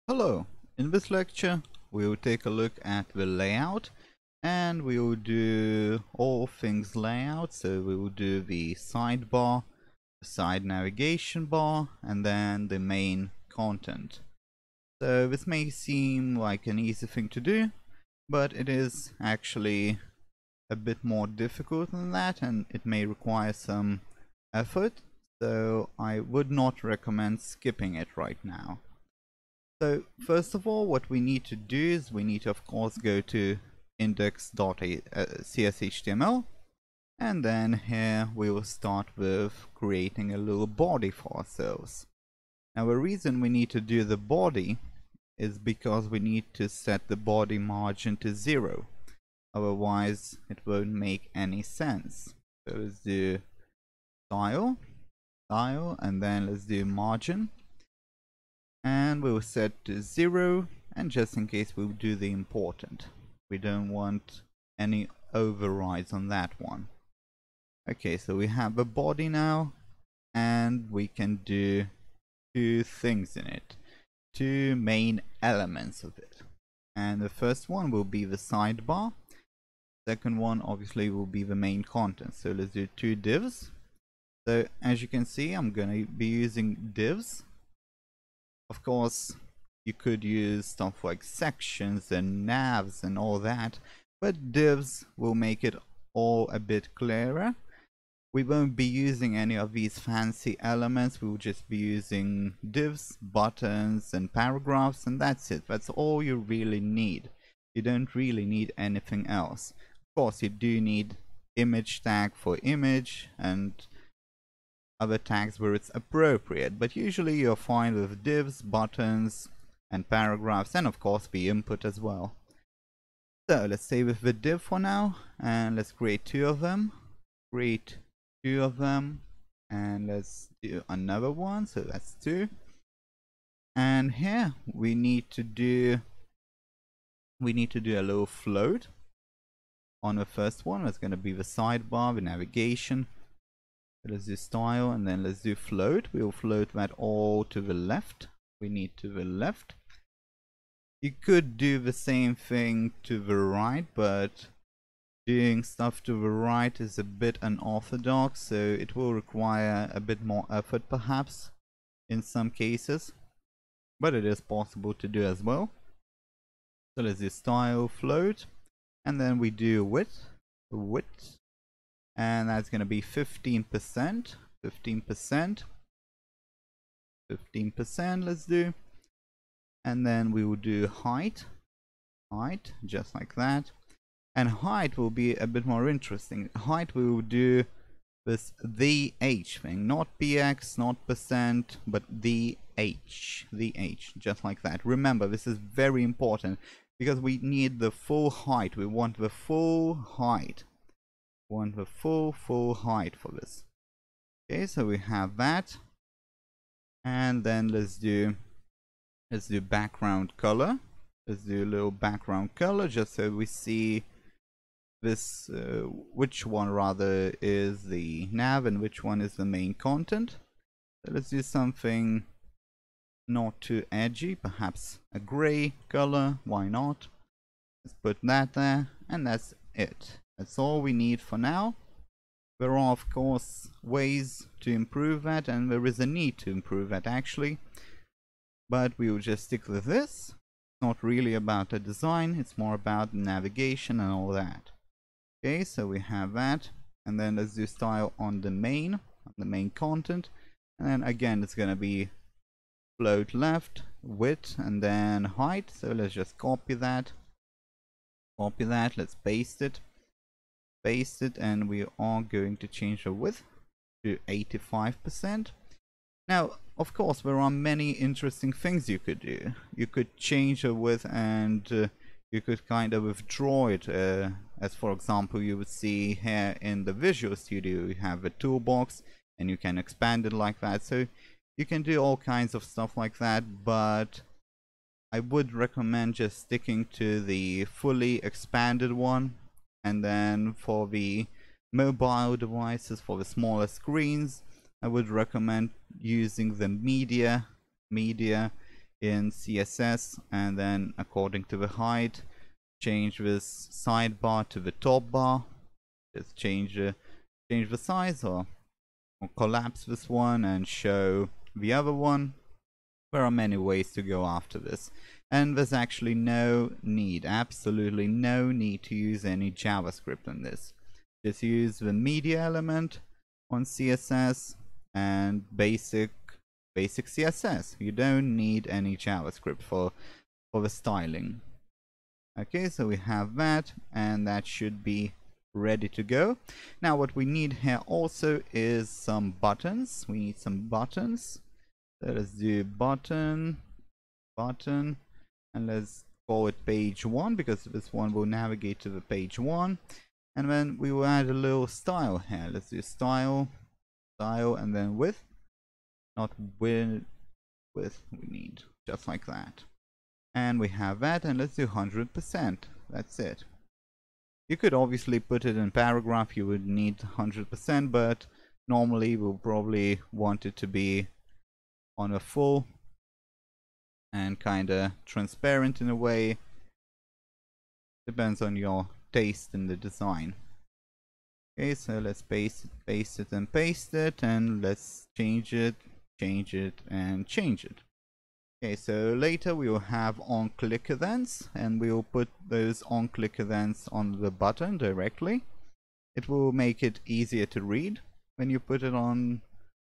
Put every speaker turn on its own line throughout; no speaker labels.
Hello, in this lecture we will take a look at the layout and we will do all things layout. So we will do the sidebar, the side navigation bar, and then the main content. So this may seem like an easy thing to do, but it is actually a bit more difficult than that, and it may require some effort. So I would not recommend skipping it right now. So first of all, what we need to do is we need to of course go to index.cshtml, and then here we will start with creating a little body for ourselves. Now the reason we need to do the body is because we need to set the body margin to 0. Otherwise it won't make any sense. So let's do style, and then let's do margin. And we'll set to 0, and just in case we'll do the important. We don't want any overrides on that one. Okay, so we have a body now, and we can do two things in it, two main elements of it. And the first one will be the sidebar. Second one obviously will be the main content. So let's do two divs. So as you can see, I'm going to be using divs. Of course, you could use stuff like sections and navs and all that, but divs will make it all a bit clearer. We won't be using any of these fancy elements. We will just be using divs, buttons, and paragraphs, and that's it. That's all you really need. You don't really need anything else. Of course, you do need image tag for image and other tags where it's appropriate, but usually you're fine with divs, buttons, and paragraphs, and of course the input as well. So let's stay with the div for now, and let's create two of them. And let's do another one, so that's 2. And here we need to do a little float on the first one. That's going to be the sidebar, the navigation. Let's do style, and then let's do float. We'll float that all to the left. We need to the left. You could do the same thing to the right, but doing stuff to the right is a bit unorthodox, so it will require a bit more effort perhaps in some cases, but it is possible to do as well. So let's do style, float, and then we do width, and that's going to be 15%, let's do. And then we will do height, just like that. And height will be a bit more interesting. Height we will do this the h thing, not px, not percent, but the h, just like that. Remember, this is very important because we need the full height. We want the full height. Full height for this. Okay, so we have that, and then let's do background color. Let's do a little background color just so we see this which one rather is the nav and which one is the main content. So let's do something not too edgy, perhaps a gray color. Why not? Let's put that there, and that's it. That's all we need for now. There are of course ways to improve that, and there is a need to improve that actually, but we will just stick with this. It's not really about the design, it's more about navigation and all that. Okay, so we have that, and then let's do style on the main content, and then again it's gonna be float left, width, and then height. So let's just copy that, let's paste it, and we are going to change the width to 85%. Now of course there are many interesting things you could do. You could change the width, and you could kind of withdraw it, as for example you would see here in the Visual Studio. You have a toolbox and you can expand it like that, so you can do all kinds of stuff like that, but I would recommend just sticking to the fully expanded one. And then for the mobile devices, for the smaller screens, I would recommend using the media in CSS, and then according to the height, change this sidebar to the top bar. Just change the size, or collapse this one and show the other one. There are many ways to go after this, and there's actually no need, absolutely no need to use any JavaScript in this. Just use the media element on CSS and basic CSS. You don't need any JavaScript for the styling. Okay, so we have that, and that should be ready to go. Now what we need here also is some buttons. We need some buttons. So let's do button, and let's call it page 1, because this one will navigate to the page 1. And then we will add a little style here. Let's do style, and then width. Not width, we need just like that. And we have that, and let's do 100%. That's it. You could obviously put it in paragraph, you would need 100%, but normally we'll probably want it to be on a full and kinda transparent in a way. Depends on your taste in the design. Okay, so let's paste it, and let's change it, and change it. Okay, so later we will have on-click events, and we will put those on-click events on the button directly. It will make it easier to read when you put it on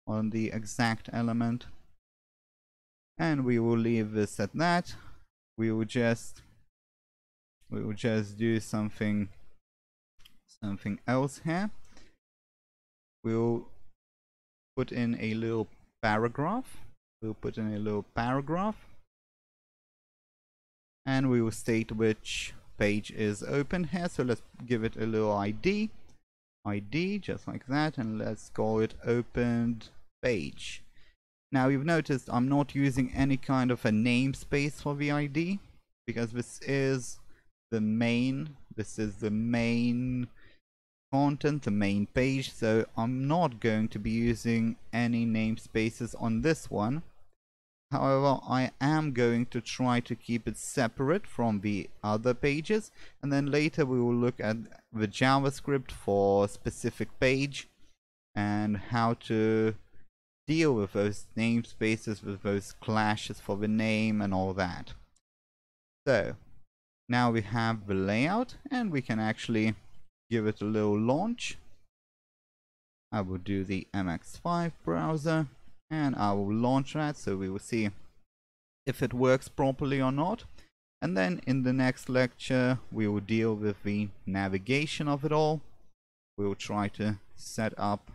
the exact element. And we will leave this at that. We will just do something else here. We'll put in a little paragraph. And we will state which page is open here. So let's give it a little ID, just like that, and let's call it opened page. Now you've noticed I'm not using any kind of a namespace for the ID, because this is the main content, the main page, so I'm not going to be using any namespaces on this one. However, I am going to try to keep it separate from the other pages, and then later we will look at the JavaScript for specific page and how to deal with those namespaces, with those clashes for the name and all that. So now we have the layout, and we can actually give it a little launch. I will do the MX5 browser, and I will launch that, so we will see if it works properly or not. And then in the next lecture we will deal with the navigation of it all. We will try to set up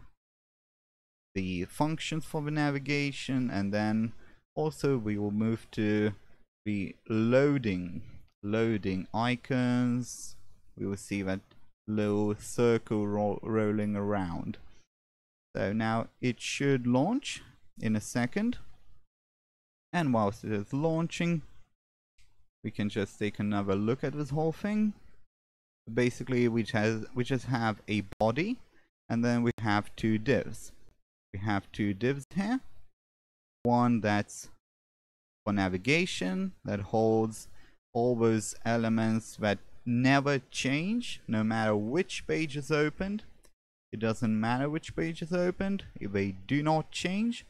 the functions for the navigation, and then also we will move to the loading icons. We will see that little circle rolling around. So now it should launch in a second, and whilst it is launching we can just take another look at this whole thing. Basically we just have a body, and then we have two divs. We have two divs here. One that's for navigation, that holds all those elements that never change no matter which page is opened. It doesn't matter which page is opened, they do not change.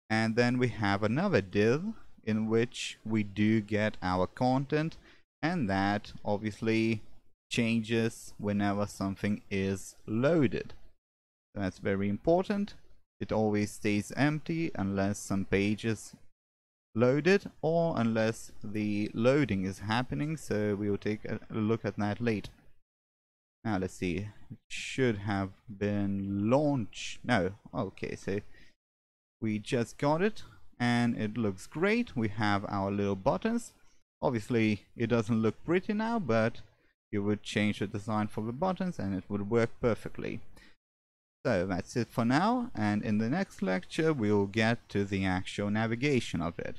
And then we have another div in which we do get our content, and that obviously changes whenever something is loaded. That's very important. It always stays empty unless some page is loaded, or unless the loading is happening, so we will take a look at that later. Now let's see, it should have been launched. No, okay, so we just got it and it looks great. We have our little buttons. Obviously it doesn't look pretty now, but you would change the design for the buttons and it would work perfectly. So that's it for now, and in the next lecture we will get to the actual navigation of it.